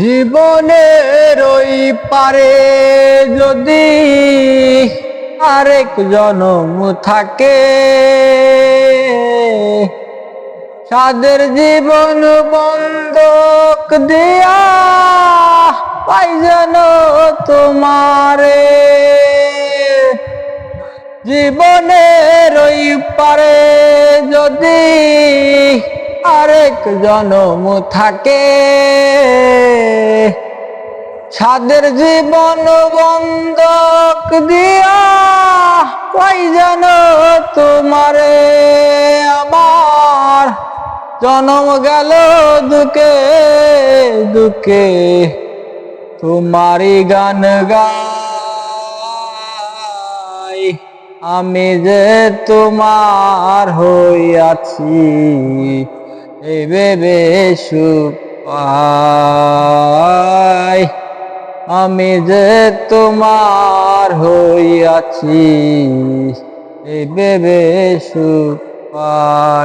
জীবনের ওই পারে যদি আরেক জনম থাকে, সাদের জীবন বন্ধক দিয়া পাই যেন তোমারে। জীবনের ওই পারে যদি আরেক জনম থাকে, সাদের জীবন বন্ধক দিয়া পাই যেন তোমারে। আমার জনম গেল দুঃখে দুঃখে, তোমারই গান গাই। আমি যে তোমার হইয়াছি, এই ভেবে সুখ পাই। আমি যে তোমার হইয়াছি, এই ভেবে সুখ পাই।